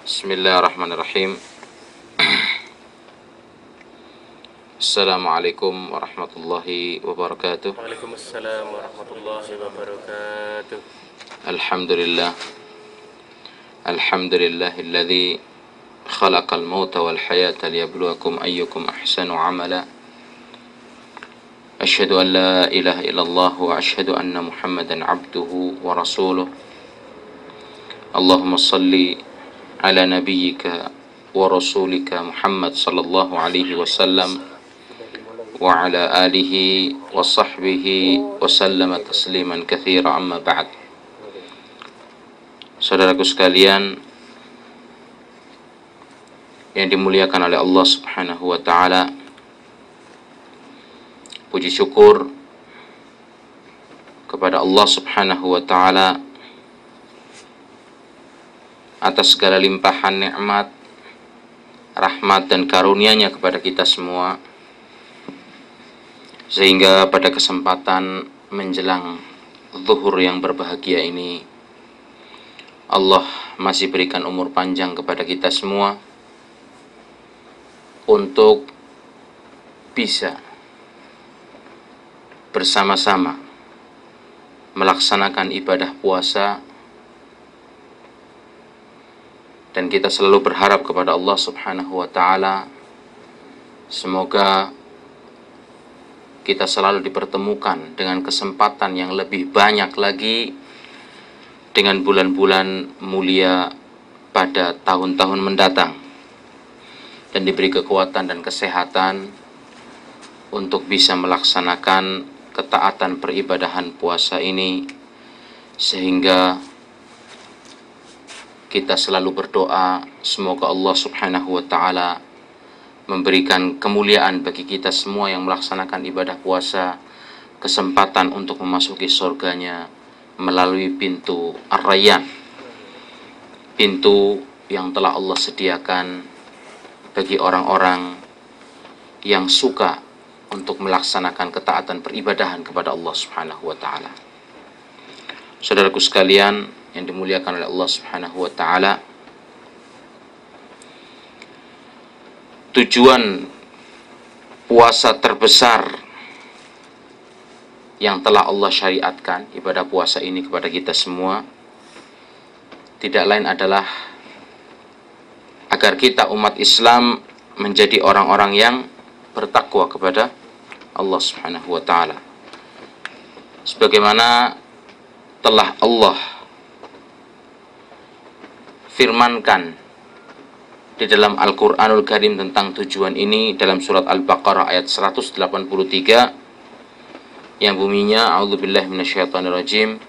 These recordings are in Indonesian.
Bismillahirrahmanirrahim. Assalamualaikum warahmatullahi wabarakatuh. Waalaikumsalam warahmatullahi wabarakatuh. Alhamdulillah. Alhamdulillahilladzi khalaqal mauta wal hayata liyabluwakum ayyukum ahsanu amala. Asyhadu an la ilaha illallah wa asyhadu anna Muhammadan abduhu wa rasuluh. Allahumma salli ala nabiyyika wa rasulika Muhammad sallallahu alaihi wasallam wa ala alihi wa sahbihi wa sallama tasliman katsira, amma ba'd. Saudaraku sekalian yang dimuliakan oleh Allah Subhanahu wa taala, puji syukur kepada Allah Subhanahu wa taala atas segala limpahan nikmat, rahmat dan karunia-Nya kepada kita semua, sehingga pada kesempatan menjelang zuhur yang berbahagia ini Allah masih berikan umur panjang kepada kita semua untuk bisa bersama-sama melaksanakan ibadah puasa. Dan kita selalu berharap kepada Allah Subhanahu wa taala, semoga kita selalu dipertemukan dengan kesempatan yang lebih banyak lagi dengan bulan-bulan mulia pada tahun-tahun mendatang, dan diberi kekuatan dan kesehatan untuk bisa melaksanakan ketaatan peribadahan puasa ini, sehingga kita selalu berdoa semoga Allah Subhanahu wa taala memberikan kemuliaan bagi kita semua yang melaksanakan ibadah puasa, kesempatan untuk memasuki surganya melalui pintu Ar-Rayyan, pintu yang telah Allah sediakan bagi orang-orang yang suka untuk melaksanakan ketaatan peribadahan kepada Allah Subhanahu wa taala. Saudaraku sekalian yang dimuliakan oleh Allah Subhanahu wa taala, tujuan puasa terbesar yang telah Allah syariatkan, ibadah puasa ini kepada kita semua, tidak lain adalah agar kita umat Islam menjadi orang-orang yang bertakwa kepada Allah Subhanahu wa taala. Sebagaimana telah Allah firmankan di dalam Al-Qur'anul Karim tentang tujuan ini dalam surat Al-Baqarah ayat 183 yang bunyinya, a'udzubillahi minasyaitonirrajim,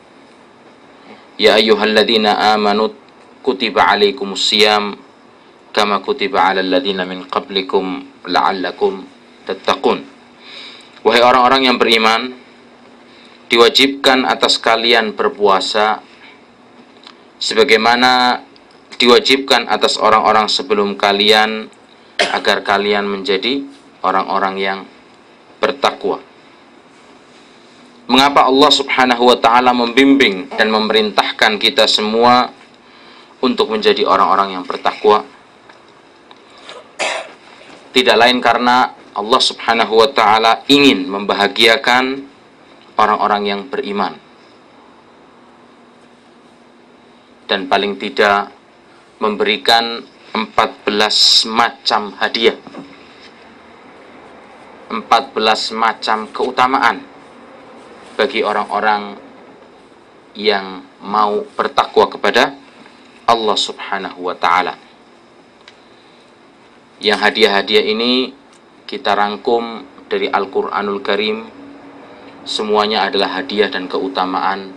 ya ayyuhalladzina amanu kutiba alaikumusiyam kama kutiba alal ladzina min qablikum la'allakum tattaqun. Wahai orang-orang yang beriman, diwajibkan atas kalian berpuasa sebagaimana diwajibkan atas orang-orang sebelum kalian, agar kalian menjadi orang-orang yang bertakwa. Mengapa Allah Subhanahu wa taala membimbing dan memerintahkan kita semua untuk menjadi orang-orang yang bertakwa? Tidak lain karena Allah Subhanahu wa taala ingin membahagiakan orang-orang yang beriman, dan paling tidak memberikan 14 macam hadiah, 14 macam keutamaan bagi orang-orang yang mau bertakwa kepada Allah Subhanahu wa taala. Yang hadiah-hadiah ini kita rangkum dari Al-Qur'anul Karim. Semuanya adalah hadiah dan keutamaan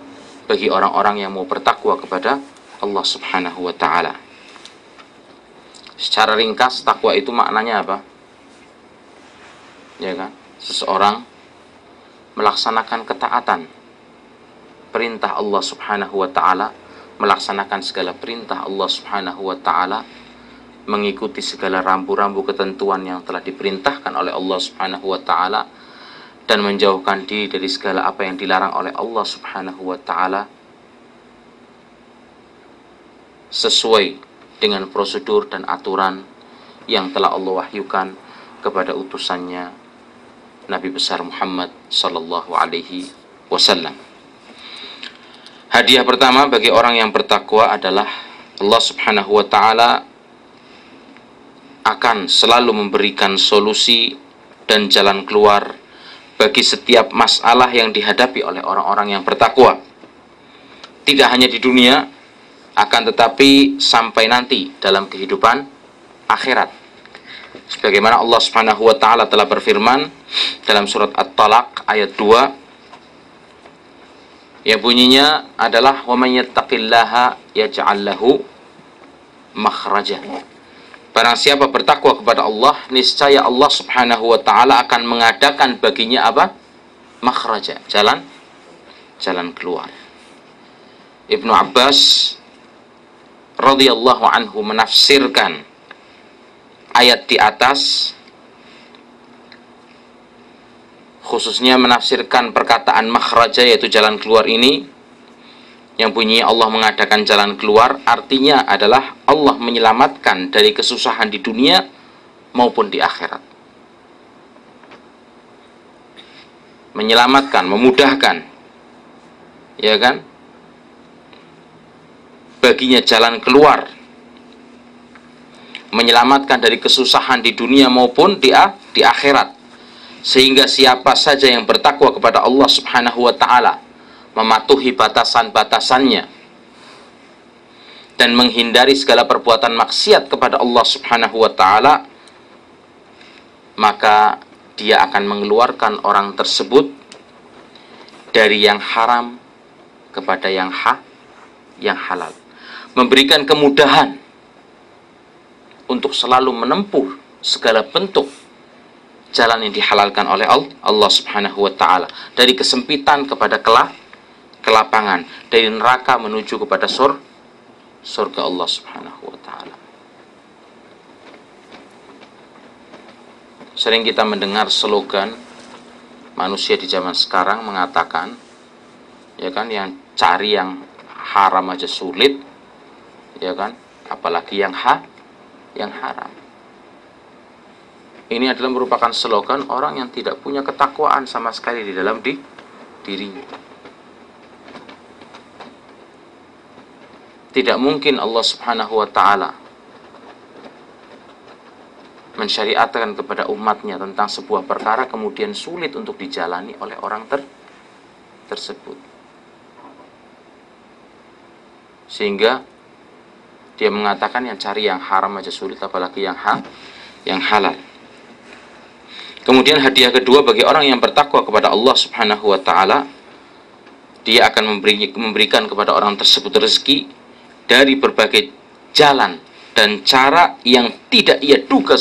bagi orang-orang yang mau bertakwa kepada Allah Subhanahu wa taala. Secara ringkas, takwa itu maknanya apa? Ya kan? Seseorang melaksanakan ketaatan perintah Allah Subhanahu wa taala, melaksanakan segala perintah Allah Subhanahu wa taala, mengikuti segala rambu-rambu ketentuan yang telah diperintahkan oleh Allah Subhanahu wa taala, dan menjauhkan diri dari segala apa yang dilarang oleh Allah Subhanahu wa taala, sesuai dengan prosedur dan aturan yang telah Allah wahyukan kepada utusannya Nabi besar Muhammad sallallahu alaihi wasallam. Hadiah pertama bagi orang yang bertakwa adalah Allah Subhanahu wa taala akan selalu memberikan solusi dan jalan keluar bagi setiap masalah yang dihadapi oleh orang-orang yang bertakwa. Tidak hanya di dunia, akan tetapi sampai nanti dalam kehidupan akhirat. Sebagaimana Allah Subhanahu wa taala telah berfirman dalam surat At-Talaq ayat 2 yang bunyinya adalah wa may yattaqillaha yaj'al lahu makhraja. Barang siapa bertakwa kepada Allah, niscaya Allah Subhanahu wa taala akan mengadakan baginya apa? Makhraja, jalan keluar. Ibnu Abbas radhiyallahu anhu menafsirkan ayat di atas, khususnya menafsirkan perkataan makhraja yaitu jalan keluar ini yang bunyinya Allah mengadakan jalan keluar, artinya adalah Allah menyelamatkan dari kesusahan di dunia maupun di akhirat. Menyelamatkan, memudahkan, ya kan? Baginya jalan keluar, menyelamatkan dari kesusahan di dunia maupun di akhirat. Sehingga siapa saja yang bertakwa kepada Allah Subhanahu wa taala, mematuhi batasan-batasannya dan menghindari segala perbuatan maksiat kepada Allah Subhanahu wa taala, maka dia akan mengeluarkan orang tersebut dari yang haram kepada yang halal, memberikan kemudahan untuk selalu menempuh segala bentuk jalan yang dihalalkan oleh Allah Subhanahu wa taala, dari kesempitan kepada kelapangan, dari neraka menuju kepada surga Allah Subhanahu wa taala. Sering kita mendengar slogan manusia di zaman sekarang mengatakan, ya kan, yang cari yang haram aja sulit, ya kan, apalagi yang haram. Ini adalah merupakan slogan orang yang tidak punya ketakwaan sama sekali di dalam dirinya. Tidak mungkin Allah Subhanahu wa taala mensyariatkan kepada umatnya tentang sebuah perkara kemudian sulit untuk dijalani oleh orang tersebut. Sehingga dia mengatakan yang cari yang haram aja sulit, apalagi yang halal. Kemudian hadiah kedua bagi orang yang bertakwa kepada Allah Subhanahu wa taala, dia akan memberikan kepada orang tersebut rezeki dari berbagai jalan dan cara yang tidak ia duga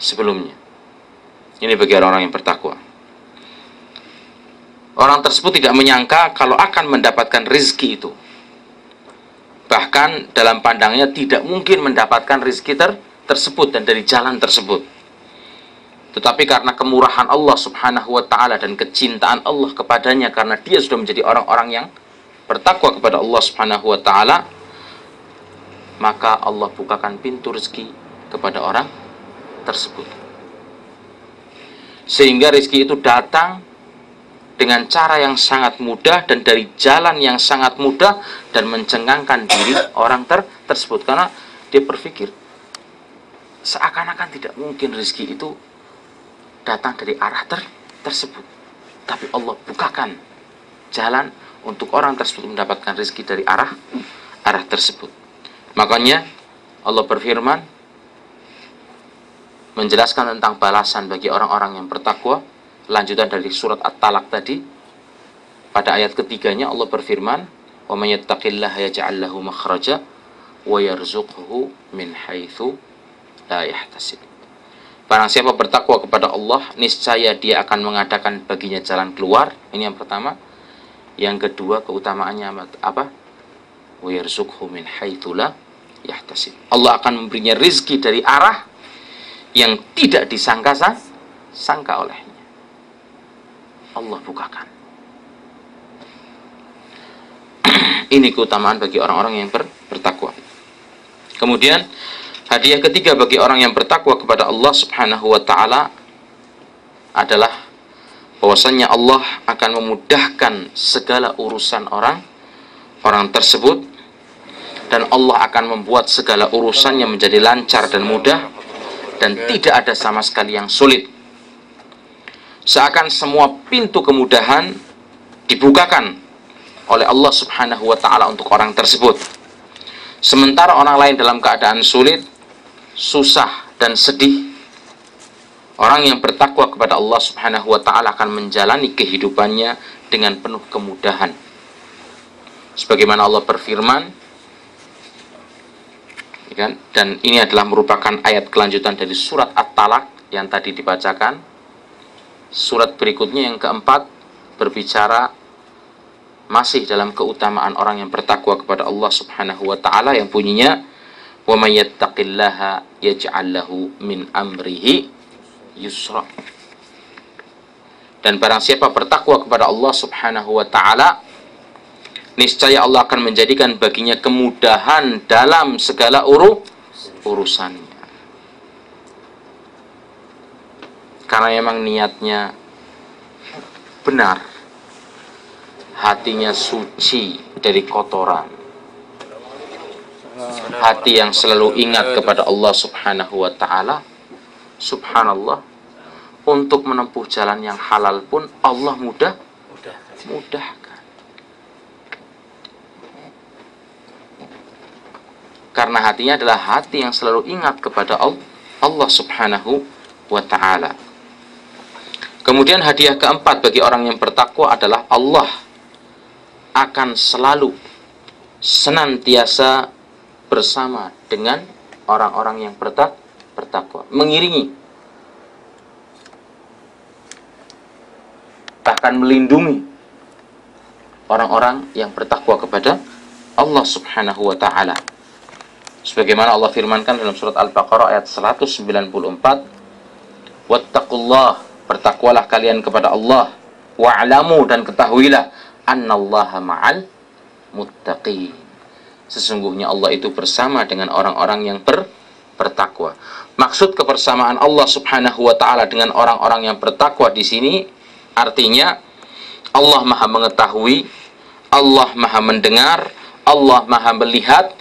sebelumnya. Ini bagi orang-orang yang bertakwa. Orang tersebut tidak menyangka kalau akan mendapatkan rezeki itu. Bahkan dalam pandangnya tidak mungkin mendapatkan rezeki tersebut dan dari jalan tersebut. Tetapi karena kemurahan Allah Subhanahu wa taala dan kecintaan Allah kepadanya, karena dia sudah menjadi orang-orang yang bertakwa kepada Allah Subhanahu wa taala, maka Allah bukakan pintu rezeki kepada orang tersebut. Sehingga rezeki itu datang dengan cara yang sangat mudah dan dari jalan yang sangat mudah dan mencengangkan diri orang tersebut, karena dia berpikir seakan-akan tidak mungkin rezeki itu datang dari arah tersebut. Tapi Allah bukakan jalan untuk orang tersebut mendapatkan rezeki dari arah tersebut. Makanya Allah berfirman menjelaskan tentang balasan bagi orang-orang yang bertakwa. Lanjutan dari surat At-Talaq tadi, pada ayat ketiganya Allah berfirman, "Wa may yattaqillaha yaj'al lahu makhraja wa yarzuqhu min haitsu la yahtasib." Barang siapa bertakwa kepada Allah, niscaya dia akan mengadakan baginya jalan keluar. Ini yang pertama. Yang kedua, keutamaannya apa? Wa yarzuqhu min haitsu la yahtasib. Allah akan memberinya rezeki dari arah yang tidak disangka olehnya. Allah bukakan. Ini keutamaan bagi orang-orang yang bertakwa. Kemudian hadiah ketiga bagi orang yang bertakwa kepada Allah Subhanahu wa taala adalah bahwasanya Allah akan memudahkan segala urusan orang tersebut, dan Allah akan membuat segala urusannya menjadi lancar dan mudah, dan tidak ada sama sekali yang sulit. Seakan semua pintu kemudahan dibukakan oleh Allah Subhanahu wa taala untuk orang tersebut. Sementara orang lain dalam keadaan sulit, susah dan sedih, orang yang bertakwa kepada Allah Subhanahu wa taala akan menjalani kehidupannya dengan penuh kemudahan. Sebagaimana Allah berfirman, dan ini adalah merupakan ayat kelanjutan dari surat At-Talaq yang tadi dibacakan. Surat berikutnya yang keempat berbicara masih dalam keutamaan orang yang bertakwa kepada Allah Subhanahu wa taala, yang bunyinya wa may yattaqillaha yaj'al lahu min amrihi yusra. Dan barang siapa bertakwa kepada Allah Subhanahu wa taala, niscaya Allah akan menjadikan baginya kemudahan dalam segala urusannya. Karena memang niatnya benar, hatinya suci dari kotoran, hati yang selalu ingat kepada Allah Subhanahu wa ta'ala. Subhanallah, untuk menempuh jalan yang halal pun Allah mudahkan. Karena hatinya adalah hati yang selalu ingat kepada Allah Subhanahu wa ta'ala. Kemudian hadiah keempat bagi orang yang bertakwa adalah Allah akan selalu senantiasa bersama dengan orang-orang yang bertakwa, mengiringi, bahkan melindungi orang-orang yang bertakwa kepada Allah Subhanahu wa ta'ala. Sebagaimana Allah firmankan dalam surat Al-Baqarah ayat 194, wattaqullah, bertakwalah kalian kepada Allah, wa'lamu, dan ketahuilah, annallaha ma'al muttaqin, sesungguhnya Allah itu bersama dengan orang-orang yang bertakwa. Maksud kebersamaan Allah Subhanahu wa ta'ala dengan orang-orang yang bertakwa di sini artinya Allah Maha mengetahui, Allah Maha mendengar, Allah Maha melihat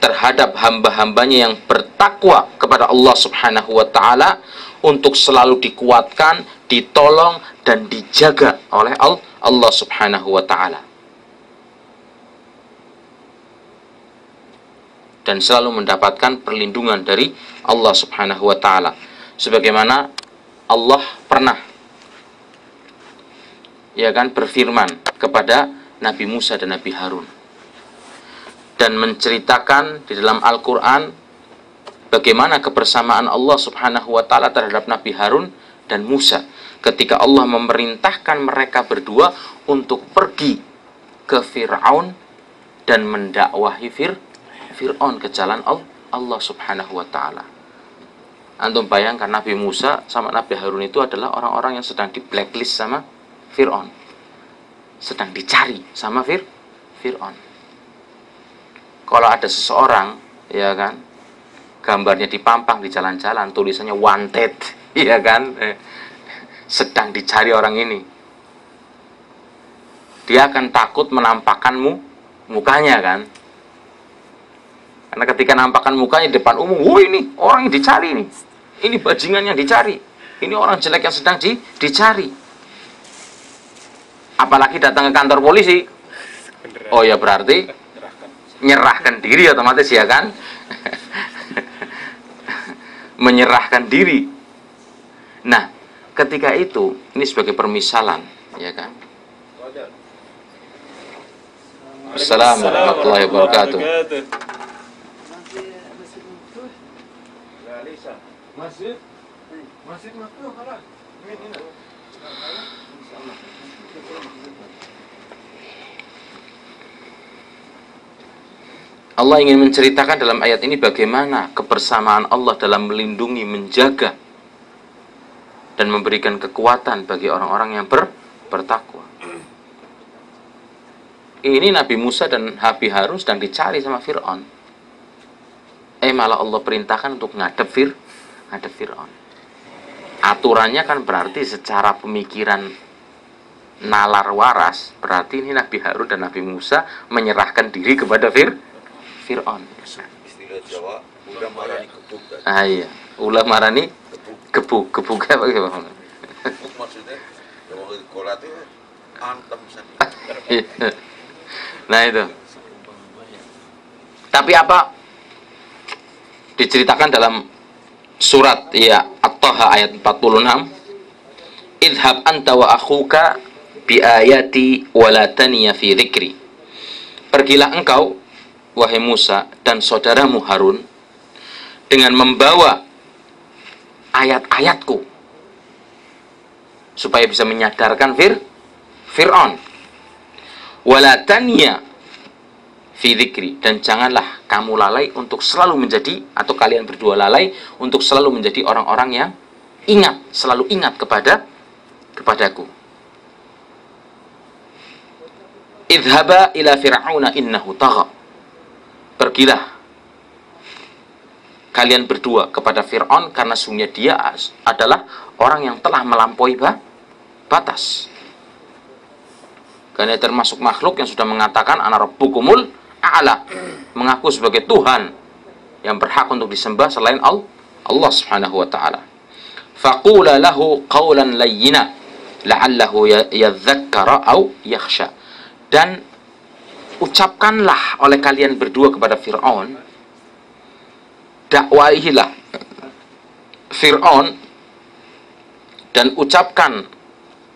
terhadap hamba-hambanya yang bertakwa kepada Allah Subhanahu wa ta'ala, untuk selalu dikuatkan, ditolong, dan dijaga oleh Allah Subhanahu wa ta'ala, dan selalu mendapatkan perlindungan dari Allah Subhanahu wa ta'ala. Sebagaimana Allah pernah berfirman kepada Nabi Musa dan Nabi Harun, dan menceritakan di dalam Al-Quran bagaimana kebersamaan Allah Subhanahu wa ta'ala terhadap Nabi Harun dan Musa ketika Allah memerintahkan mereka berdua untuk pergi ke Fir'aun dan mendakwahi Fir'aun ke jalan Allah Subhanahu wa ta'ala. Antum bayangkan, Nabi Musa sama Nabi Harun itu adalah orang-orang yang sedang di blacklist sama Fir'aun, sedang dicari sama Fir'aun. Kalau ada seseorang, gambarnya dipampang di jalan-jalan, tulisannya wanted, sedang dicari orang ini, dia akan takut menampakkan mukanya kan. Karena ketika nampakkan mukanya di depan umum, ini orang yang dicari ini bajingan yang dicari, ini orang jelek yang sedang dicari. Apalagi datang ke kantor polisi, oh ya berarti nyerahkan diri otomatis, ya kan. Menyerahkan diri. Nah, ketika itu, ini sebagai permisalan, ya kan. Assalamualaikum warahmatullahi wabarakatuh. Allah ingin menceritakan dalam ayat ini bagaimana kebersamaan Allah dalam melindungi, menjaga, dan memberikan kekuatan bagi orang-orang yang bertakwa. Ini Nabi Musa dan Nabi Harun sedang dicari sama Fir'aun. Malah Allah perintahkan untuk ngadep Fir'aun. Aturannya kan berarti secara pemikiran nalar waras, berarti ini Nabi Harun dan Nabi Musa menyerahkan diri kepada Fir'aun. Istilah Jawa, udah marani gebuk. Iya, ulah marani gebuk apa gimana? Gebuk maksudnya, kalau di kolat itu antem sana. Nah itu. Tapi apa diceritakan dalam surat At-Taha ayat 46, idhab anta wa akhuka bi ayati wa la taniya fi dzikri. Pergilah engkau wahai Musa dan saudaramu Harun dengan membawa ayat-ayatku supaya bisa menyadarkan Fir'aun. Wa la taniya fi dzikri, dan janganlah kamu lalai untuk selalu menjadi, atau kalian berdua lalai untuk selalu menjadi orang-orang yang ingat, selalu ingat kepadaku. Idhaba ila fir'auna innahu tagha. Pergilah kalian berdua kepada Fir'aun karena sungguhnya dia adalah orang yang telah melampaui batas. Karena termasuk makhluk yang sudah mengatakan ana rabbukumul a'la, mengaku sebagai Tuhan yang berhak untuk disembah selain Allah Subhanahu wa taala. Faqula lahu qawlan layyina la'allahu yadzakkara aw yakhsha. Dan ucapkanlah oleh kalian berdua kepada Fir'aun, dakwahilah Fir'aun dan ucapkan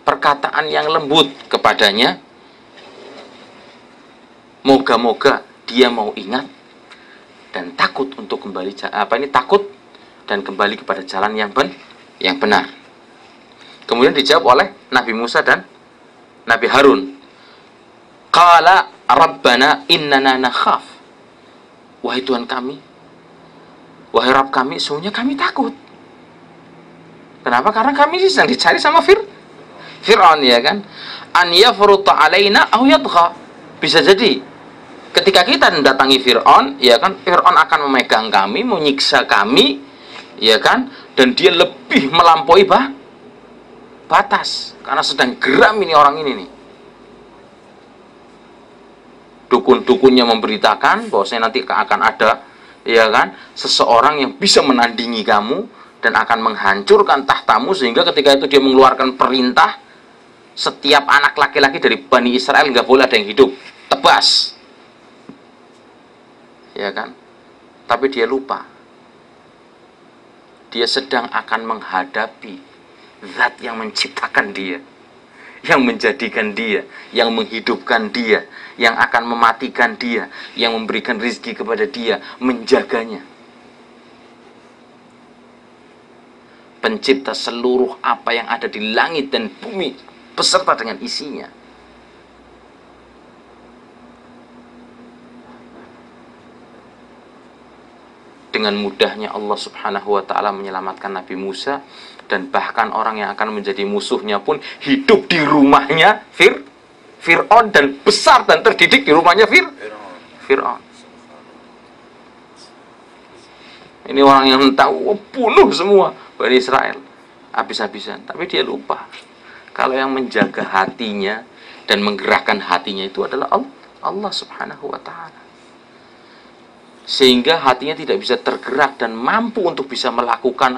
perkataan yang lembut kepadanya, moga-moga dia mau ingat dan takut untuk kembali takut dan kembali kepada jalan yang benar. Kemudian dijawab oleh Nabi Musa dan Nabi Harun. Qala Rabbana innana nakhaf. Wahai Tuhan kami, wahai Rabb kami, sesungguhnya kami takut. Kenapa? Karena kami sedang dicari sama Fir'aun, ya kan? An yafruta alaina aw yadgha. Bisa jadi ketika kita mendatangi Fir'aun, ya kan, Fir'aun akan memegang kami, menyiksa kami, ya kan, dan dia lebih melampaui batas karena sedang geram ini orang ini nih. Dukun-dukunnya memberitakan bahwasanya nanti akan ada, ya kan, seseorang yang bisa menandingi kamu dan akan menghancurkan tahtamu, sehingga ketika itu dia mengeluarkan perintah setiap anak laki-laki dari Bani Israel nggak boleh ada yang hidup, tebas, ya kan. Tapi dia lupa, dia sedang akan menghadapi zat yang menciptakan dia, yang menjadikan dia, yang menghidupkan dia, yang akan mematikan dia, yang memberikan rizki kepada dia, menjaganya. Pencipta seluruh apa yang ada di langit dan bumi beserta dengan isinya. Dengan mudahnya Allah Subhanahu wa ta'ala menyelamatkan Nabi Musa, dan bahkan orang yang akan menjadi musuhnya pun hidup di rumahnya Fir'aun, dan besar dan terdidik di rumahnya Fir'aun. Ini orang yang tahu bunuh semua Bani Israel habis-habisan, tapi dia lupa kalau yang menjaga hatinya dan menggerakkan hatinya itu adalah Allah Subhanahu wa ta'ala. Sehingga hatinya tidak bisa tergerak dan mampu untuk bisa melakukan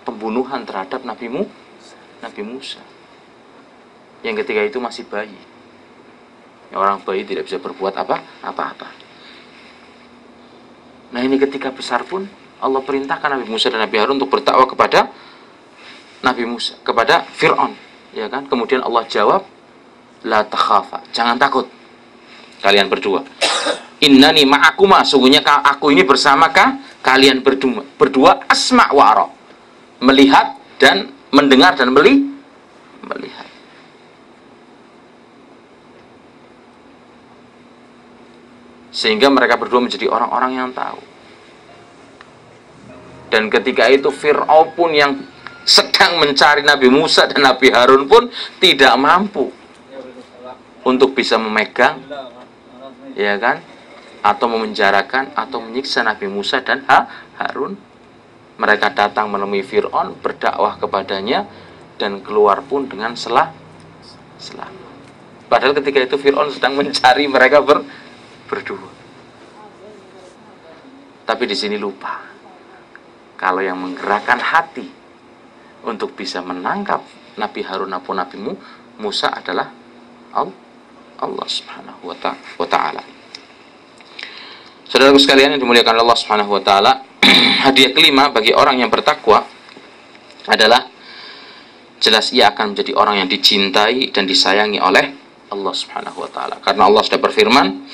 pembunuhan terhadap Nabi Musa, yang ketika itu masih bayi. Orang bayi tidak bisa berbuat apa-apa. Nah, ini ketika besar pun Allah perintahkan Nabi Musa dan Nabi Harun untuk berdakwah kepada Nabi Musa, kepada Fir'aun, ya kan? Kemudian Allah jawab, la takhafa, jangan takut kalian berdua. Innani ma'akuma, sungguhnya aku ini bersama kalian berdua asma' wa ara, melihat dan mendengar dan melihat. Sehingga mereka berdua menjadi orang-orang yang tahu. Dan ketika itu Fir'aun pun yang sedang mencari Nabi Musa dan Nabi Harun pun tidak mampu untuk bisa memegang, ya kan, atau memenjarakan atau menyiksa Nabi Musa dan Harun. Mereka datang menemui Fir'aun, berdakwah kepadanya, dan keluar pun dengan selamat. Padahal ketika itu Fir'aun sedang mencari mereka berdua. Tapi di sini lupa, kalau yang menggerakkan hati untuk bisa menangkap Nabi Harun maupun Nabi Musa adalah Allah Subhanahu wa ta'ala. Saudaraku sekalian yang dimuliakan Allah Subhanahu wa ta'ala, hadiah kelima bagi orang yang bertakwa adalah jelas ia akan menjadi orang yang dicintai dan disayangi oleh Allah Subhanahu wa ta'ala. Karena Allah sudah berfirman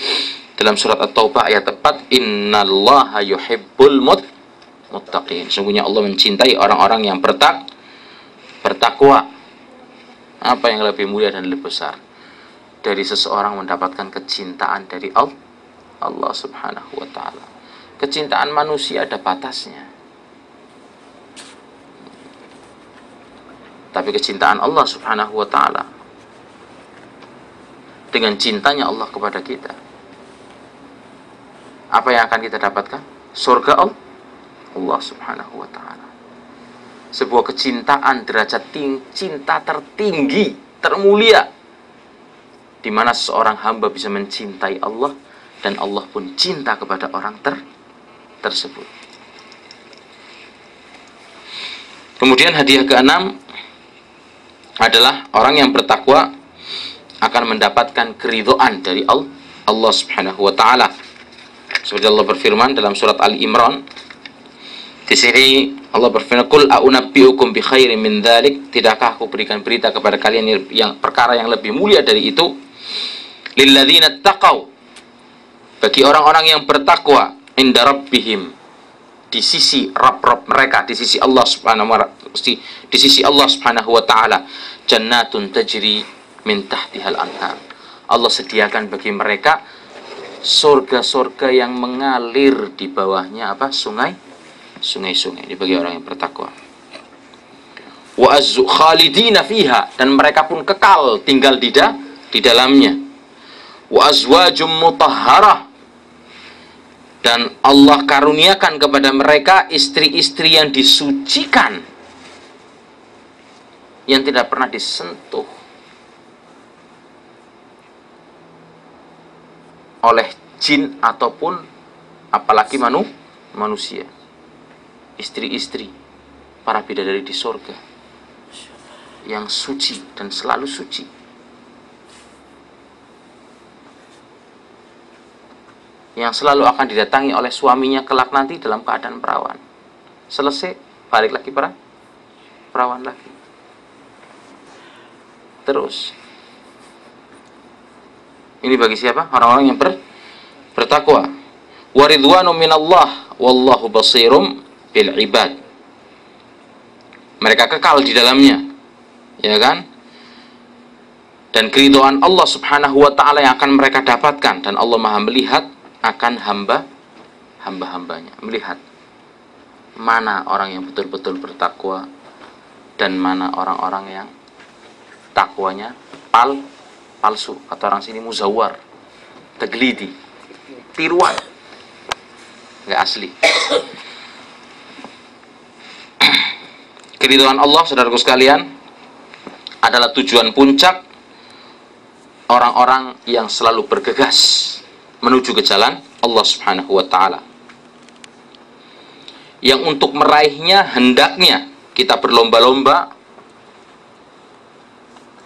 dalam surat At-Taubah ayat 4, innallaha yuhibbul muttaqin. Sungguhnya Allah mencintai orang-orang yang bertakwa. Apa yang lebih mulia dan lebih besar dari seseorang mendapatkan kecintaan dari Allah Subhanahu wa ta'ala. Kecintaan manusia ada batasnya, tapi kecintaan Allah Subhanahu wa ta'ala, dengan cintanya Allah kepada kita, apa yang akan kita dapatkan? Surga Allah Subhanahu wa ta'ala. Sebuah kecintaan derajat cinta tertinggi, termulia, di mana seorang hamba bisa mencintai Allah dan Allah pun cinta kepada orang tersebut. Kemudian hadiah keenam adalah orang yang bertakwa akan mendapatkan keridhaan dari Allah Subhanahu wa ta'ala. Seperti Allah berfirman dalam surat Ali Imran. Di sini Allah berfirman, "Qul a'unabbi'ukum bi khairin min dzalik?" Tidakkah aku berikan berita kepada kalian yang perkara yang lebih mulia dari itu? Lilladzina taqaw, bagi orang-orang yang bertakwa, inda rabbihim, di sisi Rabb mereka, di sisi Allah Subhanahu wa ta'ala, jannatun tajri min tahtihal anhar. Allah sediakan bagi mereka surga-surga yang mengalir di bawahnya sungai-sungai. Ini bagi orang yang bertakwa. Wa azzu khalidina fiha, dan mereka pun kekal tinggal di dalamnya. Wa azwajum mutahharah, dan Allah karuniakan kepada mereka istri-istri yang disucikan, yang tidak pernah disentuh oleh jin ataupun apalagi manusia. Istri-istri para bidadari di surga yang suci dan selalu suci. Yang selalu akan didatangi oleh suaminya kelak nanti dalam keadaan perawan. Selesai, balik lagi perawan lagi. Terus. Ini bagi siapa? Orang-orang yang bertakwa. Wa ridwanu minallah wallahu basirum bil ibad. Mereka kekal di dalamnya, ya kan? Dan keridhaan Allah Subhanahu wa ta'ala yang akan mereka dapatkan, dan Allah Maha melihat akan hamba-hambanya, melihat mana orang yang betul-betul bertakwa dan mana orang-orang yang takwanya palsu, kata orang sini muzawwar, taglidi, tiruan, nggak asli. Keridhaan Allah, saudaraku sekalian, adalah tujuan puncak orang-orang yang selalu bergegas menuju ke jalan Allah Subhanahu wa ta'ala, yang untuk meraihnya hendaknya kita berlomba-lomba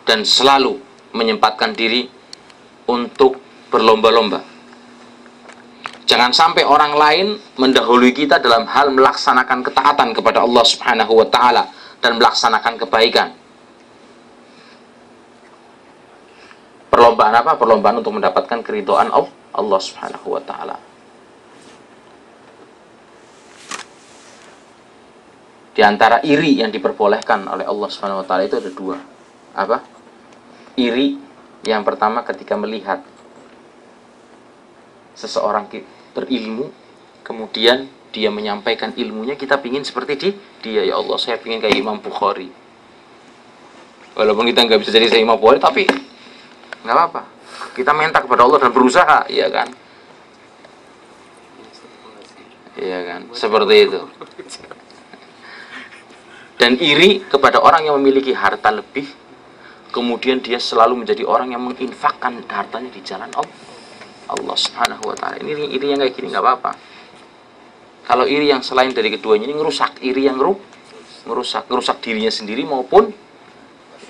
dan selalu menyempatkan diri untuk berlomba-lomba. Jangan sampai orang lain mendahului kita dalam hal melaksanakan ketaatan kepada Allah Subhanahu wa ta'ala dan melaksanakan kebaikan. Perlombaan apa? Perlombaan untuk mendapatkan keridhaan Allah Subhanahu wa ta'ala. Di antara iri yang diperbolehkan oleh Allah Subhanahu wa ta'ala itu ada dua. Apa? Iri yang pertama ketika melihat seseorang berilmu, kemudian dia menyampaikan ilmunya, kita pingin seperti dia. Ya Allah, saya pingin kayak Imam Bukhari. Walaupun kita nggak bisa jadi Imam Bukhari, tapi nggak apa-apa. Kita minta kepada Allah dan berusaha, ya kan? Iya kan? Seperti itu. Dan iri kepada orang yang memiliki harta lebih, kemudian dia selalu menjadi orang yang menginfakkan hartanya di jalan Allah Subhanahu wa taala. Ini iri yang kayak gini nggak apa-apa. Kalau iri yang selain dari keduanya ini ngerusak, iri yang ngerusak dirinya sendiri maupun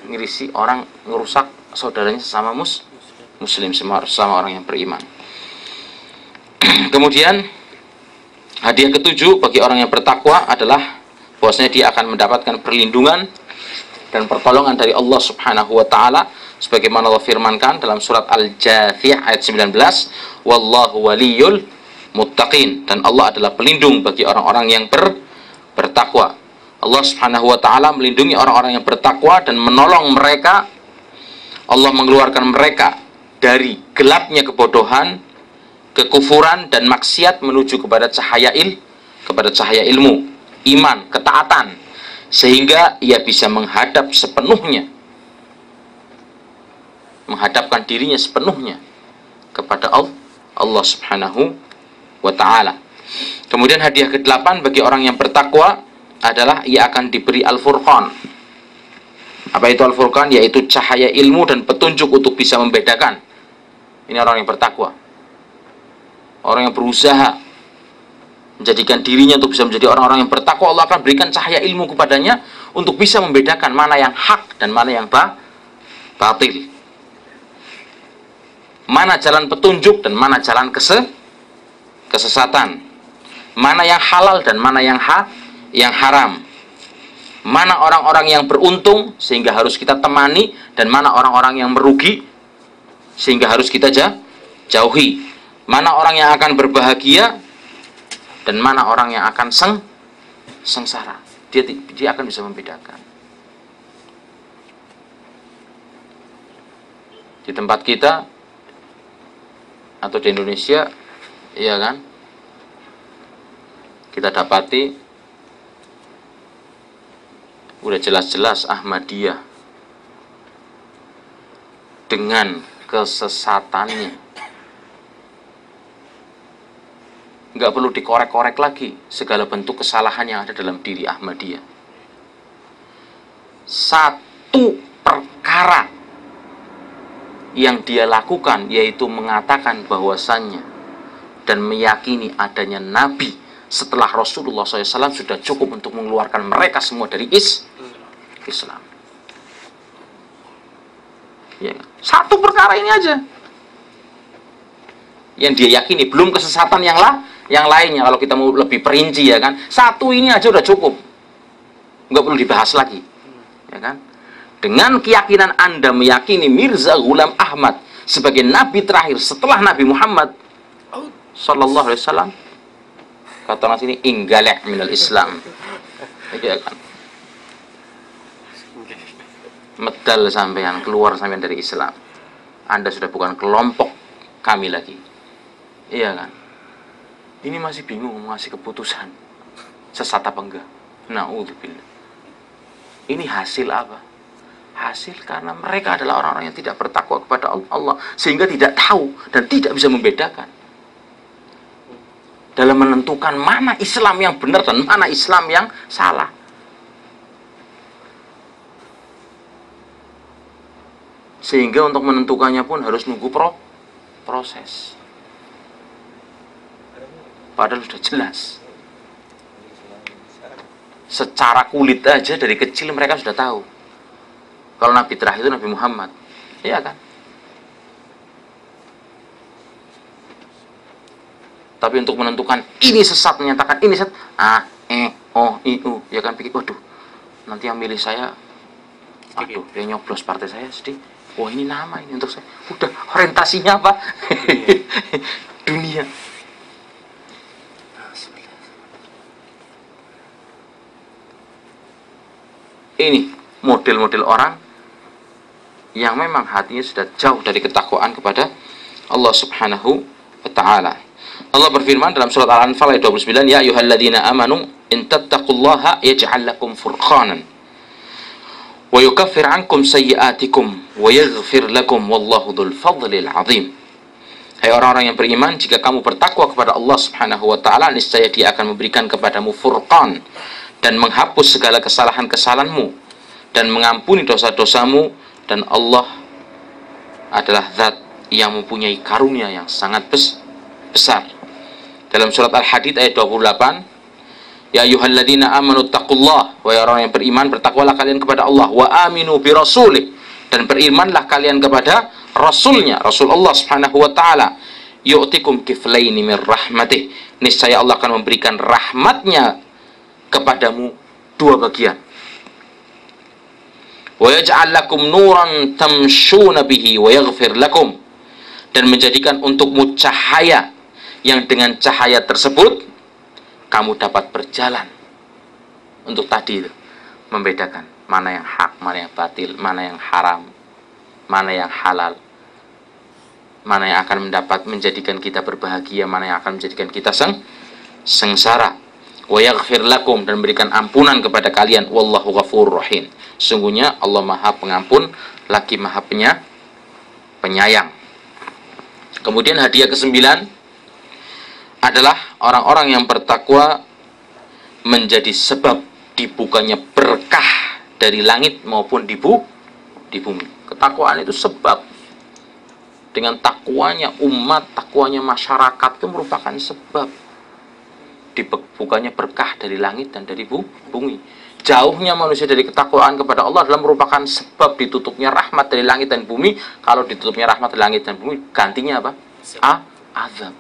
ngirisi orang, ngerusak saudaranya sesama muslim, sama orang yang beriman. Kemudian hadiah ketujuh bagi orang yang bertakwa adalah bahwasanya dia akan mendapatkan perlindungan dan pertolongan dari Allah Subhanahu wa taala sebagaimana Allah firmankan dalam surat Al-Jathiyah ayat 19, wallahu waliyul muttaqin, dan Allah adalah pelindung bagi orang-orang yang bertakwa. Allah Subhanahu wa taala melindungi orang-orang yang bertakwa dan menolong mereka. Allah mengeluarkan mereka dari gelapnya kebodohan, kekufuran dan maksiat menuju kepada cahaya ilmu, iman, ketaatan, sehingga ia bisa menghadapkan dirinya sepenuhnya kepada Allah Subhanahu wa ta'ala. Kemudian hadiah ke-8 bagi orang yang bertakwa adalah ia akan diberi Al-Furqan. Apa itu Al-Furqan? Yaitu cahaya ilmu dan petunjuk untuk bisa membedakan. Ini orang yang bertakwa, orang yang berusaha menjadikan dirinya untuk bisa menjadi orang-orang yang bertakwa. Allah akan berikan cahaya ilmu kepadanya untuk bisa membedakan mana yang hak dan mana yang batil, mana jalan petunjuk dan mana jalan kesesatan, mana yang halal dan mana yang haram, mana orang-orang yang beruntung sehingga harus kita temani dan mana orang-orang yang merugi sehingga harus kita jauhi, mana orang yang akan berbahagia dan mana orang yang akan sengsara. Dia akan bisa membedakan. Di tempat kita atau di Indonesia, iya kan, kita dapati udah jelas-jelas Ahmadiyah dengan kesesatannya nggak perlu dikorek-korek lagi segala bentuk kesalahan yang ada dalam diri Ahmadiyah. Satu perkara yang dia lakukan yaitu mengatakan bahwasannya dan meyakini adanya Nabi setelah Rasulullah SAW sudah cukup untuk mengeluarkan mereka semua dari Islam. Ya, satu perkara ini aja yang dia yakini, belum kesesatan yang lainnya. Kalau kita mau lebih perinci, ya kan, satu ini aja udah cukup, nggak perlu dibahas lagi, ya kan. Dengan keyakinan Anda meyakini Mirza Ghulam Ahmad sebagai nabi terakhir setelah Nabi Muhammad sallallahu alaihi wasallam, kata orang sini inggalek minal Islam, ya kan, medal sampean, keluar sampean dari Islam, Anda sudah bukan kelompok kami lagi, iya kan. Ini masih bingung mengasih keputusan sesat apa enggak. Na'udzubillah. Ini hasil apa? Hasil karena mereka adalah orang-orang yang tidak bertakwa kepada Allah, sehingga tidak tahu dan tidak bisa membedakan dalam menentukan mana Islam yang benar dan mana Islam yang salah. Sehingga untuk menentukannya pun harus nunggu proses. Padahal sudah jelas. Secara kulit aja dari kecil mereka sudah tahu kalau Nabi terakhir itu Nabi Muhammad, iya kan? Tapi untuk menentukan ini sesat, menyatakan ini sesat, ya kan, pikir, waduh, nanti yang milih saya, aduh, yang nyoblos partai saya sedih. Oh, ini nama ini untuk saya. Udah, orientasinya apa? Dunia. Ini model-model orang yang memang hatinya sudah jauh dari ketakwaan kepada Allah Subhanahu wa ta'ala. Allah berfirman dalam surat Al-Anfal ayat 29, ya ayyuhalladzina amanu in tattaqullaha yaj'al lakum furqanan wa yukaffir ankum sayyi'atikum wa yaghfir lakum wallahu dzul fadlil azim. Hai orang-orang yang beriman, jika kamu bertakwa kepada Allah Subhanahu wa taala, niscaya Dia akan memberikan kepadamu furqan dan menghapus segala kesalahan-kesalahanmu dan mengampuni dosa-dosamu, dan Allah adalah zat yang mempunyai karunia yang sangat besar. Dalam surat Al-Hadid ayat 28, ya ayyuhalladzina amanu taqullah, wahai orang yang beriman, bertakwalah kalian kepada Allah, wa aminu bi rasulih, dan berimanlah kalian kepada Rasulnya, Rasul Allah Subhanahu wa taala. Yu'tikum kiflaini min rahmatih, niscaya Allah akan memberikan rahmatnya kepadamu dua bagian. Wa yaj'al lakum nuran tamshuna bihi wa yaghfir lakum, dan menjadikan untukmu cahaya yang dengan cahaya tersebut kamu dapat berjalan. Untuk tadi itu, membedakan mana yang hak, mana yang batil, mana yang haram, mana yang halal, mana yang akan menjadikan kita berbahagia, mana yang akan menjadikan kita sengsara. Wa yaghfir lakum, dan memberikan ampunan kepada kalian. Wallahu ghafurur rahim, sungguhnya Allah Maha Pengampun lagi Maha Penyayang. Kemudian hadiah ke-9 adalah orang-orang yang bertakwa menjadi sebab dibukanya berkah dari langit maupun di bumi. Ketakwaan itu sebab. Dengan takwanya umat, takwanya masyarakat, itu merupakan sebab dibukanya berkah dari langit dan dari bumi. Jauhnya manusia dari ketakwaan kepada Allah adalah merupakan sebab ditutupnya rahmat dari langit dan bumi. Kalau ditutupnya rahmat dari langit dan bumi, gantinya apa? Azab.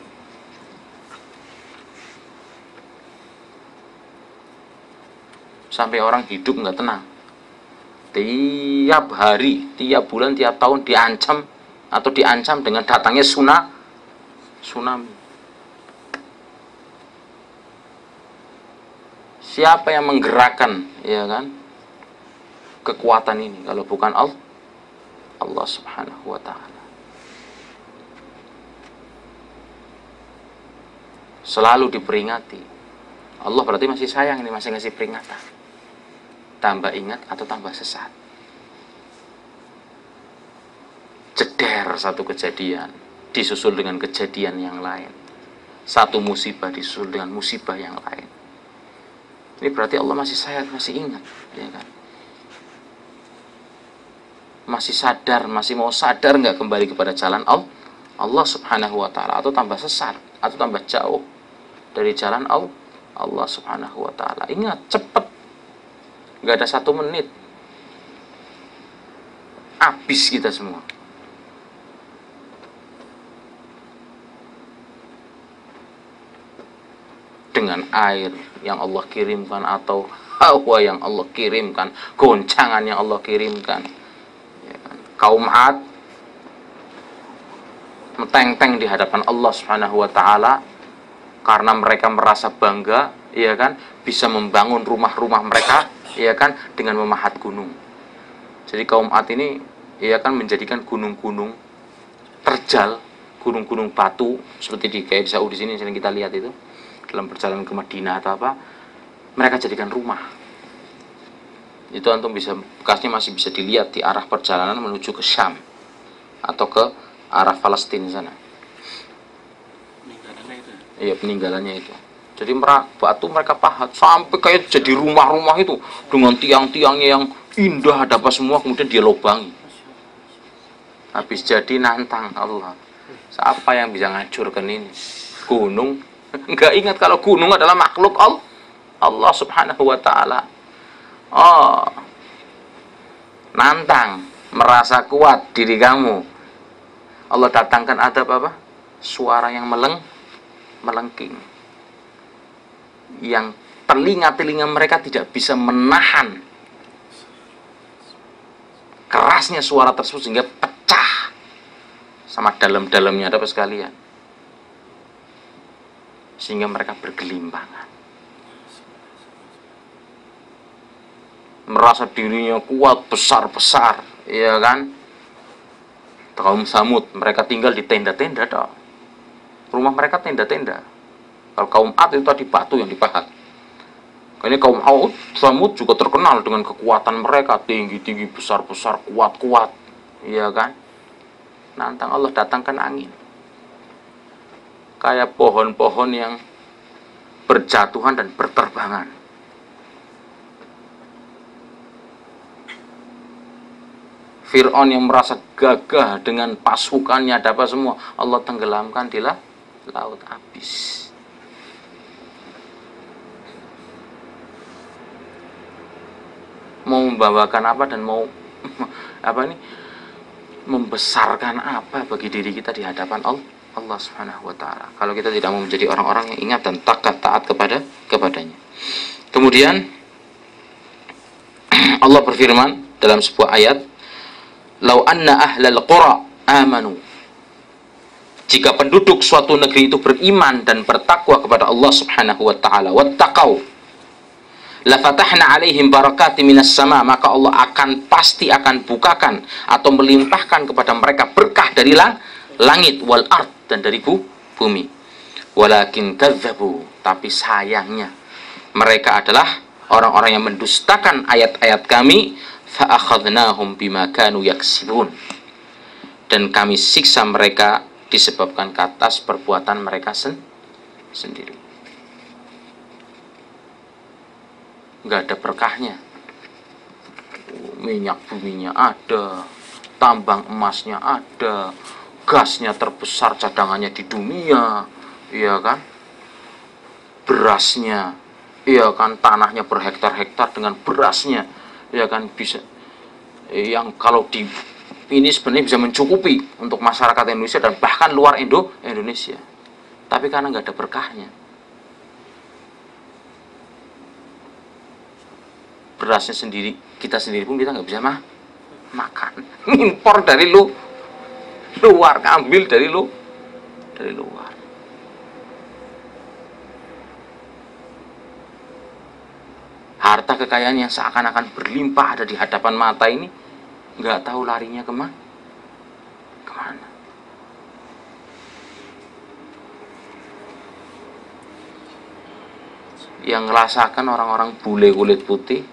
Sampai orang hidup nggak tenang. Tiap hari, tiap bulan, tiap tahun diancam dengan datangnya tsunami. Siapa yang menggerakkan, ya kan, kekuatan ini kalau bukan Allah Subhanahu wa taala. Selalu diperingati. Allah berarti masih sayang, ini masih ngasih peringatan. Tambah ingat atau tambah sesat. Jeder satu kejadian disusul dengan kejadian yang lain. Satu musibah disusul dengan musibah yang lain. Ini berarti Allah masih sayang, masih ingat, ya kan? Masih sadar, masih mau sadar nggak kembali kepada jalan Allah Subhanahu wa taala, atau tambah sesat, atau tambah jauh dari jalan Allah Subhanahu wa taala. Ingat, cepat. Nggak ada 1 menit. Habis kita semua. Dengan air yang Allah kirimkan, atau hawa yang Allah kirimkan, goncangan yang Allah kirimkan, ya kan? Kaum Ad meteng-teng di hadapan Allah Subhanahu wa taala karena mereka merasa bangga, ya kan, bisa membangun rumah-rumah mereka, ya kan, dengan memahat gunung. Jadi kaum Ad ini, ya kan, menjadikan gunung-gunung terjal, gunung-gunung batu seperti kayak di Saudi sini sering kita lihat itu. Dalam perjalanan ke Madinah atau apa, mereka jadikan rumah. Itu antum bisa, bekasnya masih bisa dilihat di arah perjalanan menuju ke Syam atau ke arah Palestina sana. Peninggalannya itu. Iya, peninggalannya itu. Jadi batu mereka pahat sampai kayak jadi rumah-rumah itu dengan tiang-tiangnya yang indah, ada apa semua, kemudian dia lobangi. Habis jadi nantang Allah. Siapa yang bisa nghancurkan ini? Gunung. Enggak ingat kalau gunung adalah makhluk Allah Subhanahu wa taala. Oh, nantang, merasa kuat diri kamu. Allah datangkan adab apa? Suara yang melengking. Yang telinga-telinga mereka tidak bisa menahan kerasnya suara tersebut sehingga pecah sama dalam-dalamnya, ada apa sekalian? Sehingga mereka bergelimpangan, merasa dirinya kuat, besar-besar, ya kan? Kaum Samud, mereka tinggal di tenda-tenda, rumah mereka tenda-tenda. Kalau kaum Ad itu tadi batu yang dipahat. Ini kaum Samud juga terkenal dengan kekuatan mereka, tinggi-tinggi, besar-besar, kuat-kuat, ya kan? Nantang Allah datangkan angin. kayak pohon-pohon yang berjatuhan dan berterbangan. Fir'aun yang merasa gagah dengan pasukannya, ada apa semua, Allah tenggelamkan di laut, habis. Mau membawakan apa dan mau membesarkan apa bagi diri kita di hadapan Allah Subhanahu wa taala. Kalau kita tidak mau menjadi orang-orang yang ingat dan taat kepadanya. Kemudian Allah berfirman dalam sebuah ayat, "Lau anna ahlal qura amanu." Jika penduduk suatu negeri itu beriman dan bertakwa kepada Allah Subhanahu wa taala, wattaqau, la fatahna alaihim barakati minas sama, maka Allah pasti akan bukakan atau melimpahkan kepada mereka berkah dari langit wal ard, dan dari bumi. Walakin kadzabu, tapi sayangnya mereka adalah orang-orang yang mendustakan ayat-ayat kami, fa akhadnahum bima kanu yaksibun, dan kami siksa mereka disebabkan ke atas perbuatan mereka sendiri. Nggak ada berkahnya. Minyak buminya ada, tambang emasnya ada, gasnya terbesar cadangannya di dunia, iya kan? Berasnya, iya kan, tanahnya berhektar-hektar dengan berasnya, iya kan, bisa yang kalau di ini sebenarnya bisa mencukupi untuk masyarakat Indonesia dan bahkan luar Indonesia. Tapi karena nggak ada berkahnya, berasnya sendiri, kita sendiri pun kita nggak bisa makan. Impor dari luar, ambil dari luar. Harta kekayaan yang seakan-akan berlimpah ada di hadapan mata ini, nggak tahu larinya kemana. Yang ngerasakan orang-orang bule kulit putih,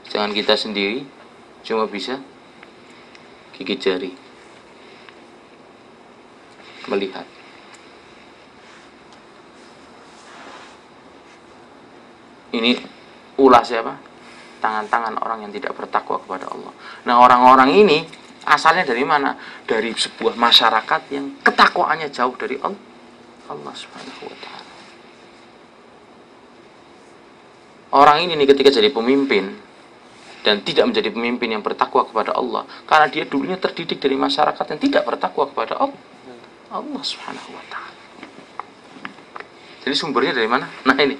jangan kita sendiri, cuma bisa gigit jari melihat. Ini ulah siapa? Tangan-tangan orang yang tidak bertakwa kepada Allah. Nah, orang-orang ini asalnya dari mana? Dari sebuah masyarakat yang ketakwaannya jauh dari Allah Subhanahu wa taala. Orang ini nih ketika jadi pemimpin dan tidak menjadi pemimpin yang bertakwa kepada Allah, karena dia dulunya terdidik dari masyarakat yang tidak bertakwa kepada Allah Subhanahu wa taala. Jadi sumbernya dari mana? Nah ini,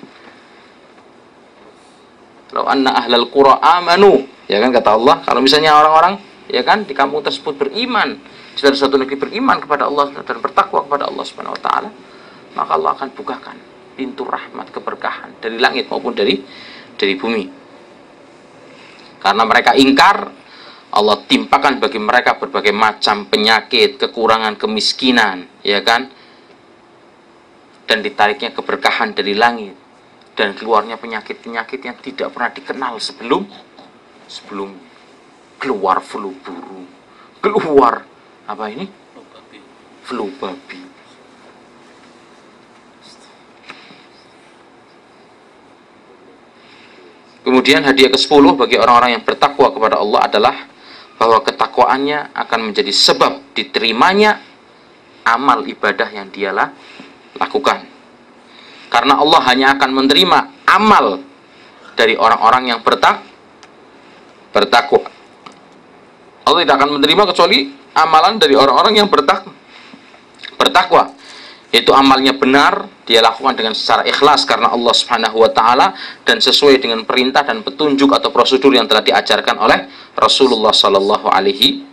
"Lau anna ahlal qura amanu", ya kan kata Allah, kalau misalnya orang-orang ya kan di kampung tersebut beriman, di suatu negeri beriman kepada Allah dan bertakwa kepada Allah Subhanahu wa taala, maka Allah akan bukakan pintu rahmat keberkahan dari langit maupun dari bumi. Karena mereka ingkar, Allah timpakan bagi mereka berbagai macam penyakit, kekurangan, kemiskinan, ya kan? Dan ditariknya keberkahan dari langit, dan keluarnya penyakit-penyakit yang tidak pernah dikenal sebelum keluar flu burung, keluar apa ini? Flu babi. Kemudian hadiah ke-10 bagi orang-orang yang bertakwa kepada Allah adalah bahwa ketakwaannya akan menjadi sebab diterimanya amal ibadah yang dia lakukan. Karena Allah hanya akan menerima amal dari orang-orang yang bertakwa. Allah tidak akan menerima kecuali amalan dari orang-orang yang bertakwa. Itu amalnya benar, dia lakukan dengan secara ikhlas karena Allah Subhanahu wa taala dan sesuai dengan perintah dan petunjuk atau prosedur yang telah diajarkan oleh Rasulullah sallallahu alaihi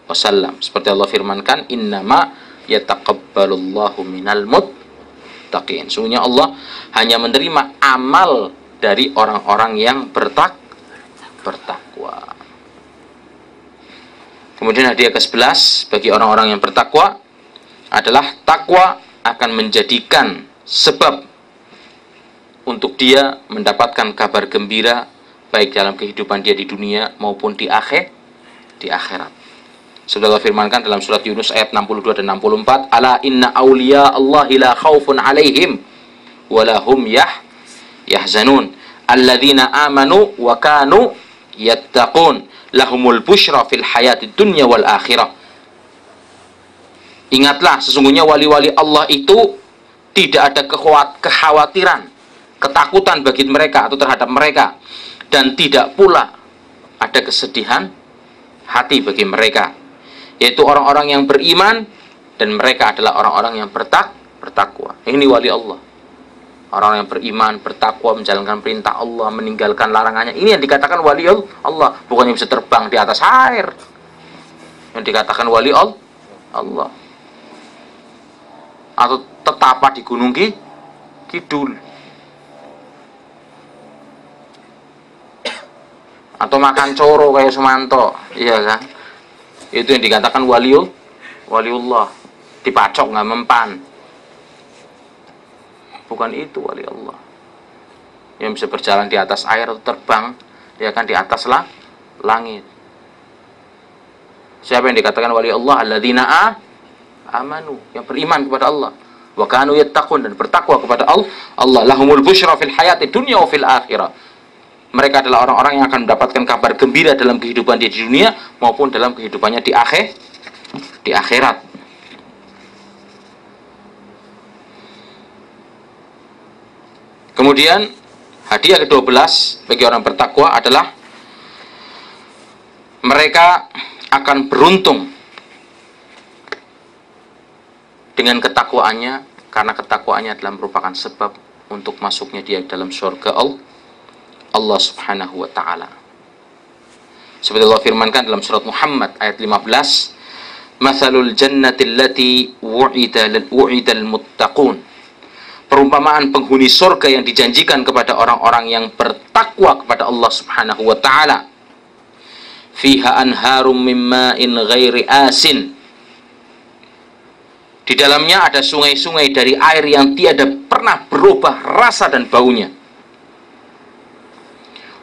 wasallam. Seperti Allah firmankan, "Innama yataqabbalullahu minal muttaqin." Sungguhnya Allah hanya menerima amal dari orang-orang yang bertakwa. Kemudian hadiah ke-11 bagi orang-orang yang bertakwa adalah takwa akan menjadikan sebab untuk dia mendapatkan kabar gembira baik dalam kehidupan dia di dunia maupun di akhirat. Sudah Allah firmankan dalam surat Yunus ayat 62 dan 64, ala inna awliya Allahi la khawfun alaihim walahum yahzanun alladzina amanu wa kanu yattaqun lahumul busyra fil hayatid dunya wal akhirah. Ingatlah, sesungguhnya wali-wali Allah itu tidak ada kekhawatiran, ketakutan bagi mereka atau terhadap mereka, dan tidak pula ada kesedihan hati bagi mereka, yaitu orang-orang yang beriman dan mereka adalah orang-orang yang bertakwa. Ini wali Allah, orang yang beriman, bertakwa, menjalankan perintah Allah, meninggalkan larangannya. Ini yang dikatakan wali Allah, bukan yang bisa terbang di atas air. Yang dikatakan wali Allah atau tetapa di gunung kidul, atau makan coro kayak Sumanto, iya kan? Itu yang dikatakan waliullah, dipacok nggak mempan. Bukan itu wali Allah yang bisa berjalan di atas air atau terbang, ya kan, di atas langit. Siapa yang dikatakan wali Allah? Alladzina amanu, yang beriman kepada Allah, wa kanu yattaqun, dan bertakwa kepada Allah. Lahumul busyra fil hayati dunya wa fil akhirah. Mereka adalah orang-orang yang akan mendapatkan kabar gembira dalam kehidupan di dunia maupun dalam kehidupannya di akhirat. Kemudian hadiah ke-12 bagi orang bertakwa adalah mereka akan beruntung dengan ketakwaannya, karena ketakwaannya adalah merupakan sebab untuk masuknya dia dalam surga Allah Subhanahu wa ta'ala. Seperti Allah firmankan dalam surat Muhammad ayat 15, mathalul jannati allati wu'idal muttaqun, perumpamaan penghuni surga yang dijanjikan kepada orang-orang yang bertakwa kepada Allah Subhanahu wa ta'ala, fiha anharum min ma'in ghairi asin, di dalamnya ada sungai-sungai dari air yang tiada pernah berubah rasa dan baunya.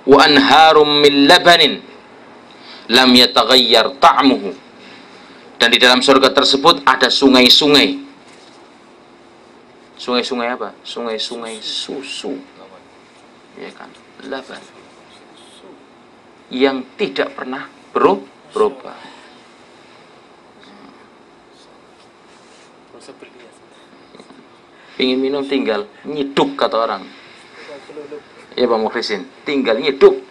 Wa anharum min labanin lam yataghayyar ta'muhu, dan di dalam surga tersebut ada sungai-sungai. Sungai-sungai apa? Sungai-sungai susu, ya kan? Laban, yang tidak pernah berubah. Ingin minum tinggal nyiduk, kata orang. Ya Pak Mukhlisin, tinggal nyiduk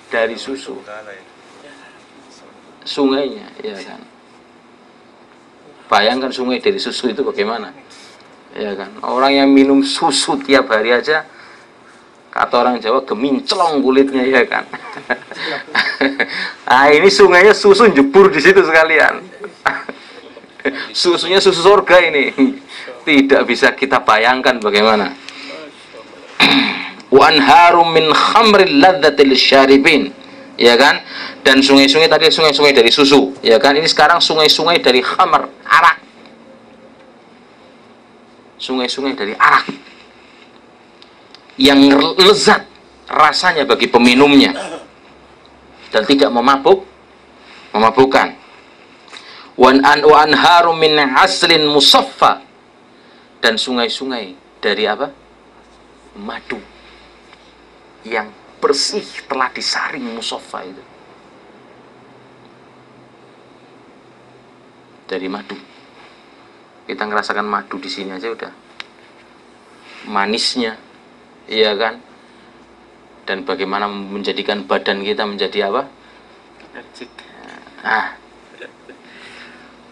dari susu sungainya, ya kan? Bayangkan sungai dari susu itu bagaimana, ya kan? Orang yang minum susu tiap hari aja, kata orang Jawa, geminclong kulitnya, ya kan? Nah, ini sungainya susu jebur di situ sekalian. Susunya susu surga ini, tidak bisa kita bayangkan bagaimana. Wa anharum min khamril ladzatil syaribin, ya kan? Dan sungai-sungai tadi sungai-sungai dari susu, ya kan? Ini sekarang sungai-sungai dari khamr, arak. Sungai-sungai dari arak yang lezat rasanya bagi peminumnya dan tidak memabukkan. Wa anharum min aslin musaffa, dan sungai-sungai dari apa? Madu yang bersih telah disaring, musaffa itu dari madu. Kita ngerasakan madu di sini aja udah manisnya, iya kan? Dan bagaimana menjadikan badan kita menjadi apa?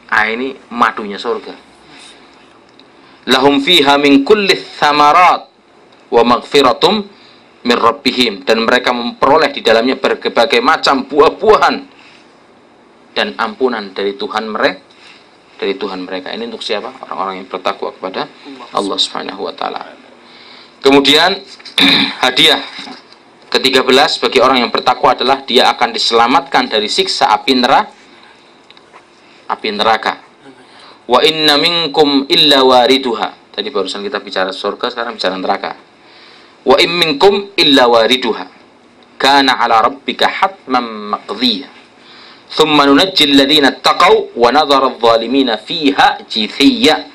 Ini madunya surga. Lahum fiha min kulli thamarat wa maghfiratum min rabbihim, dan mereka memperoleh di dalamnya berbagai macam buah-buahan dan ampunan dari Tuhan mereka. Ini untuk siapa? Orang-orang yang bertakwa kepada Allah Subhanahu wa taala. Kemudian hadiah ke-13 bagi orang yang bertakwa adalah dia akan diselamatkan dari siksa api neraka. Wa inna minkum illa wariduha. Tadi barusan kita bicara surga, sekarang bicara neraka. Wa in minkum illa wariduha kana ala rabbika hatman maqdiyah. Tsumma nunajjil ladzina taqaw wa nadhara adh-dhalimina fiha jithiyya.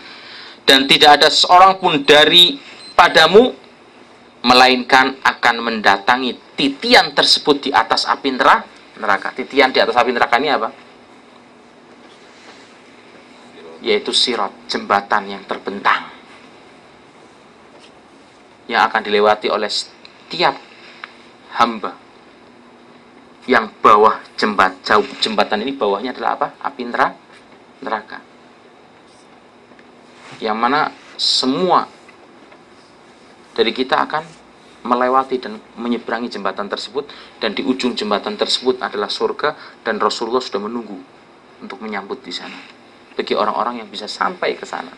Dan tidak ada seorang pun dari padamu melainkan akan mendatangi titian tersebut di atas api neraka. Titian di atas api neraka ini apa? Yaitu sirat, jembatan yang terbentang, yang akan dilewati oleh setiap hamba yang bawah jembatan ini, bawahnya adalah apa? Api neraka. Yang mana semua dari kita akan melewati dan menyeberangi jembatan tersebut, dan di ujung jembatan tersebut adalah surga, dan Rasulullah sudah menunggu untuk menyambut di sana bagi orang-orang yang bisa sampai ke sana.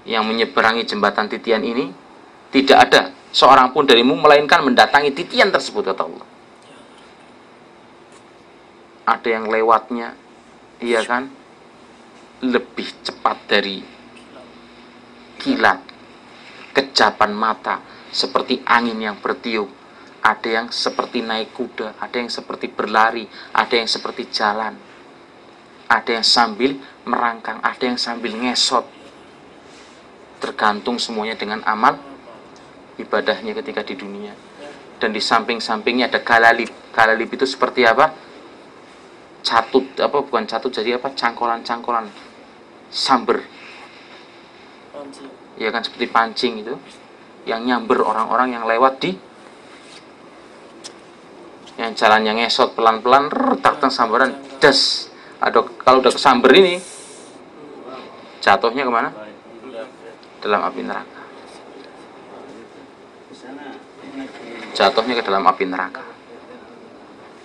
Yang menyeberangi jembatan titian ini, tidak ada seorang pun darimu melainkan mendatangi titian tersebut, kata Allah. Ada yang lewatnya, iya kan, lebih cepat dari kilat, kejapan mata, seperti angin yang bertiup. Ada yang seperti naik kuda, ada yang seperti berlari, ada yang seperti jalan, ada yang sambil merangkang, ada yang sambil ngesot. Tergantung semuanya dengan amal ibadahnya ketika di dunia. Dan di samping-sampingnya ada galalib. Galalib itu seperti apa? Catut, apa bukan catut, jadi apa? Cangkolan-cangkolan samber. Ya kan, seperti pancing itu, yang nyamber orang-orang yang lewat di, yang jalannya ngesot pelan-pelan, datang sambaran, das. Kalau udah kesamber ini, jatuhnya kemana? Dalam api neraka. Jatuhnya ke dalam api neraka.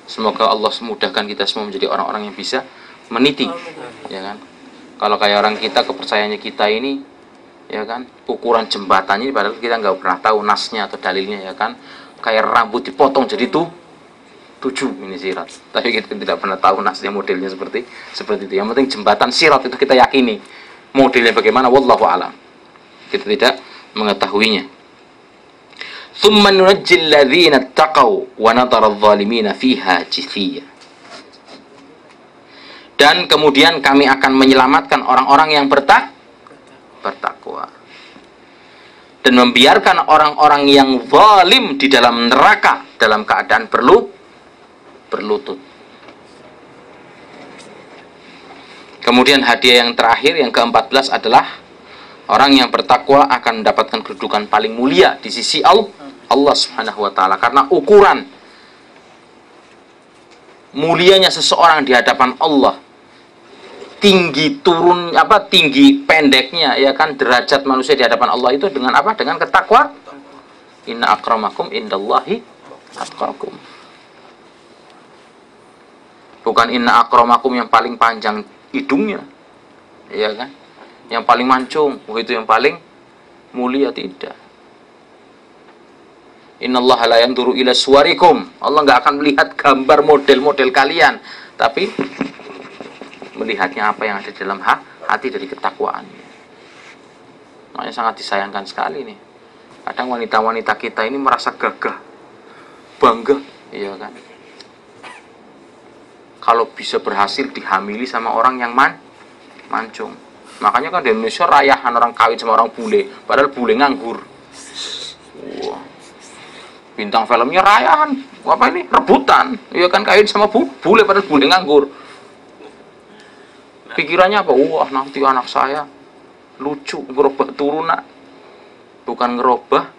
Semoga Allah memudahkan kita semua menjadi orang-orang yang bisa meniti, ya kan? Kalau kayak orang kita, kepercayaannya kita ini, ya kan, ukuran jembatannya, padahal kita nggak pernah tahu nasnya atau dalilnya, ya kan? Kayak rambut dipotong jadi 7 ini sirat, tapi kita tidak pernah tahu nasnya, modelnya seperti itu. Yang penting jembatan sirat itu kita yakini, modelnya bagaimana, wallahu alam, kita tidak mengetahuinya. Tsumma nunajjil ladzina taqaw wa nadhara adh-dhalimina fiha jithiyya. Dan kemudian kami akan menyelamatkan orang-orang yang bertakwa, dan membiarkan orang-orang yang zalim di dalam neraka dalam keadaan berlutut. Kemudian hadiah yang terakhir, yang ke-14 adalah orang yang bertakwa akan mendapatkan kedudukan paling mulia di sisi Allah Subhanahu wa taala, karena ukuran mulianya seseorang di hadapan Allah, tinggi pendeknya, ya kan, derajat manusia di hadapan Allah itu dengan apa? Dengan ketakwa. Inna akramakum indallahi atqakum. Bukan inna akramakum yang paling panjang hidungnya, ya kan, yang paling mancung, itu yang paling mulia, tidak. Innallaha la yanzuru ila suwarikum. Allah nggak akan melihat gambar model-model kalian, tapi melihatnya apa yang ada di dalam hati dari ketakwaannya. Makanya sangat disayangkan sekali nih. Kadang wanita-wanita kita ini merasa gagah, bangga, iya kan, kalau bisa berhasil dihamili sama orang yang mancung. Makanya kan di Indonesia rayahan orang kawin sama orang bule, padahal bule nganggur. Wah. Bintang filmnya rayahan, apa ini? Rebutan. Iya kan, kawin sama bule padahal bule nganggur. Pikirannya apa? Wah, nanti anak saya lucu, ngerubah turunan. Bukan ngerubah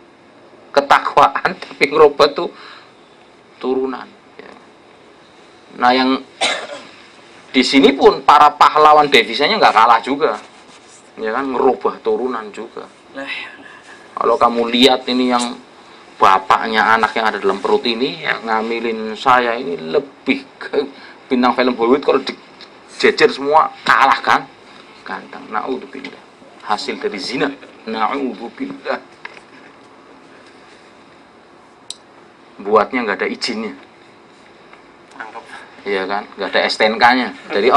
ketakwaan, tapi ngerubah tuh turunan. Nah, yang di sini pun para pahlawan devisanya nggak kalah juga, ya kan, ngerubah turunan juga. Kalau kamu lihat ini, yang bapaknya anak yang ada dalam perut ini, yang ngamilin saya ini, lebih ke bintang film Hollywood. Kalau dijejer semua kalah kan, ganteng. Naudzubillah, hasil dari zina. Naudzubillah, buatnya nggak ada izinnya. Iya kan, nggak ada STNK-nya dari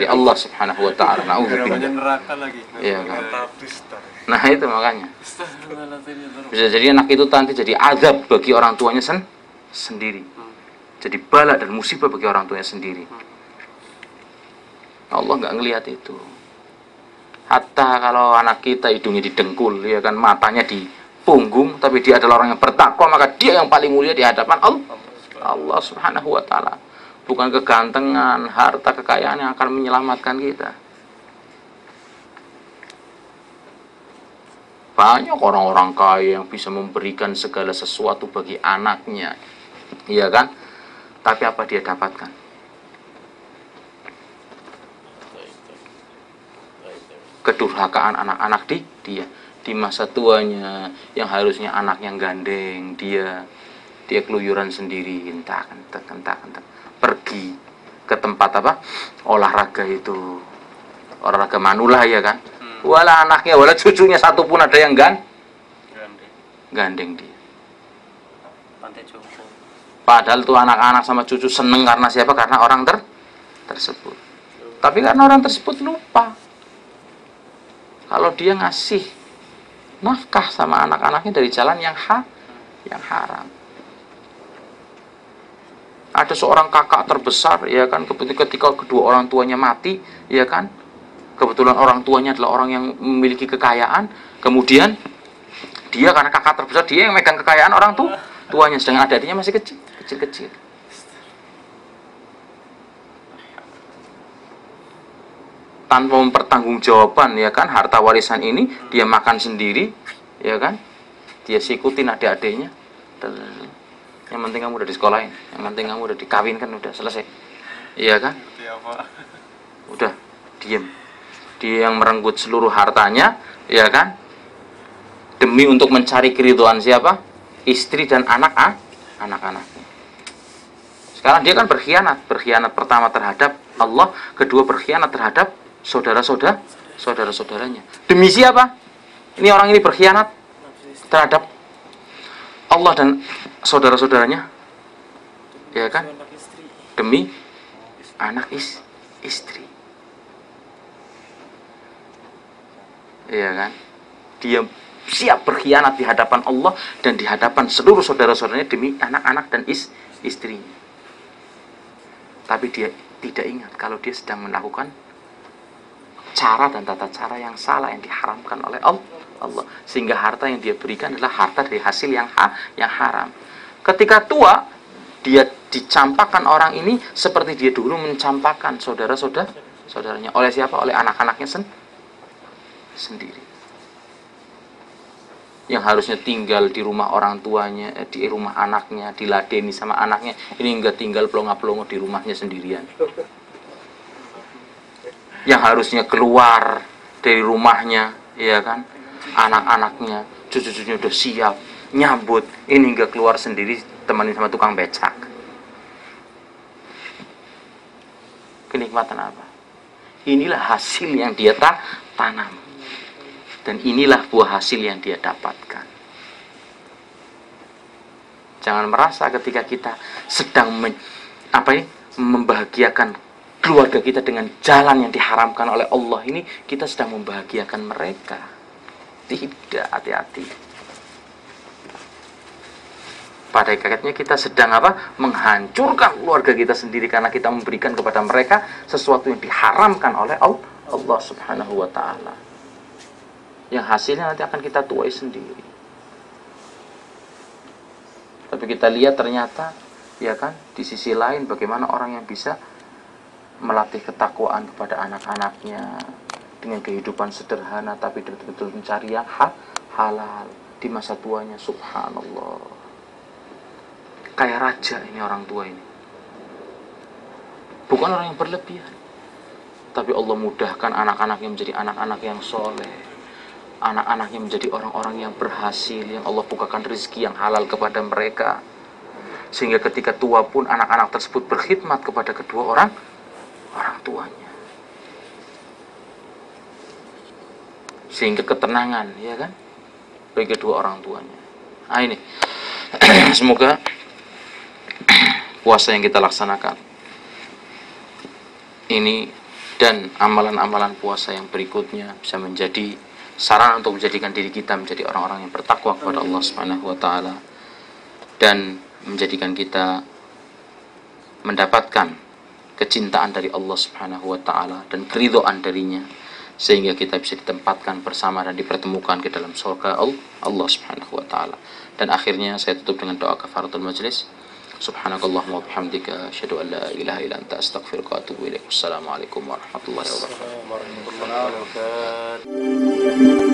Allah Subhanahu wa taala. Nauzubillah. Neraka lagi. Iya kan. Nah, itu makanya. Bisa jadi anak itu nanti jadi azab bagi orang tuanya sendiri. jadi bala dan musibah bagi orang tuanya sendiri. Allah nggak ngelihat itu. Hatta kalau anak kita hidungnya didengkul, ya kan, matanya di punggung, tapi dia adalah orang yang bertakwa, maka dia yang paling mulia di hadapan Allah Subhanahu wa taala. Bukan kegantengan, harta, kekayaan yang akan menyelamatkan kita. Banyak orang-orang kaya yang bisa memberikan segala sesuatu bagi anaknya, iya kan? Tapi apa dia dapatkan? Kedurhakaan anak-anak dia di masa tuanya, yang harusnya anak yang gandeng, dia keluyuran sendiri, entah pergi ke tempat apa, olahraga itu, olahraga manula, ya kan. Wala anaknya, wala cucunya satu pun ada yang gandeng dia. Padahal tuh anak-anak sama cucu seneng karena siapa? Karena orang tersebut. Tapi karena orang tersebut lupa kalau dia ngasih nafkah sama anak-anaknya dari jalan yang haram. Ada seorang kakak terbesar, ya kan, ketika kedua orang tuanya mati, ya kan, kebetulan orang tuanya adalah orang yang memiliki kekayaan, kemudian dia karena kakak terbesar, dia yang megang kekayaan orang tuanya, sedangkan adik-adiknya masih kecil. Tanpa mempertanggungjawaban, ya kan, harta warisan ini dia makan sendiri, ya kan, dia sikutin adik-adiknya. Yang penting kamu udah disekolahin, yang penting kamu udah dikawinkan, udah selesai, iya kan, udah diem. Dia yang merenggut seluruh hartanya, ya kan, demi untuk mencari keridhaan siapa? Istri dan anak-anaknya. Sekarang dia kan berkhianat pertama terhadap Allah, kedua berkhianat terhadap saudara-saudaranya. Demi siapa? Ini orang ini berkhianat terhadap Allah dan saudara-saudaranya, ya kan? Demi anak istri. Ya kan? Dia siap berkhianat di hadapan Allah dan di hadapan seluruh saudara-saudaranya demi anak-anak dan istrinya. Tapi dia tidak ingat kalau dia sedang melakukan cara dan tata cara yang salah, yang diharamkan oleh Allah. Sehingga harta yang dia berikan adalah harta dari hasil yang haram. Ketika tua, dia dicampakkan orang ini seperti dia dulu mencampakkan saudaranya. Oleh siapa? Oleh anak-anaknya sendiri. Yang harusnya tinggal di rumah orang tuanya, di rumah anaknya, diladeni sama anaknya, ini enggak tinggal pelongo-pelongo di rumahnya sendirian. Yang harusnya keluar dari rumahnya, ya kan, anak-anaknya, cucu-cucunya udah siap nyambut, ini enggak keluar sendiri, temenin sama tukang becak. Kenikmatan apa? Inilah hasil yang dia tanam, dan inilah buah hasil yang dia dapatkan. Jangan merasa ketika kita sedang membahagiakan keluarga kita dengan jalan yang diharamkan oleh Allah ini, kita sedang membahagiakan mereka. Tidak, hati-hati. Pada hakikatnya kita sedang menghancurkan keluarga kita sendiri, karena kita memberikan kepada mereka sesuatu yang diharamkan oleh Allah Subhanahu wa ta'ala, yang hasilnya nanti akan kita tuai sendiri. Tapi kita lihat ternyata, ya kan, di sisi lain bagaimana orang yang bisa melatih ketakwaan kepada anak-anaknya dengan kehidupan sederhana, tapi betul-betul mencari yang halal di masa tuanya. Subhanallah, kayak raja ini orang tua ini. Bukan orang yang berlebihan, tapi Allah mudahkan anak-anaknya menjadi anak-anak yang soleh, anak-anaknya menjadi orang-orang yang berhasil, yang Allah bukakan rezeki yang halal kepada mereka, sehingga ketika tua pun anak-anak tersebut berkhidmat kepada kedua orang tuanya, sehingga ketenangan, ya kan, bagi kedua orang tuanya. Nah ini semoga puasa yang kita laksanakan ini dan amalan-amalan puasa yang berikutnya bisa menjadi sarana untuk menjadikan diri kita menjadi orang-orang yang bertakwa kepada Allah Subhanahu wa ta'ala, dan menjadikan kita mendapatkan kecintaan dari Allah Subhanahu wa taala dan keridhaan darinya, sehingga kita bisa ditempatkan bersama dan dipertemukan ke dalam surga Allah Subhanahu wa taala. Dan akhirnya saya tutup dengan doa kafaratul majlis. Subhanakallahumma wa bihamdika asyhadu an la ilaha illa anta astaghfiruka wa atubu ilaik. Wassalamualaikum warahmatullahi wabarakatuh. Warahmatullahi wabarakatuh.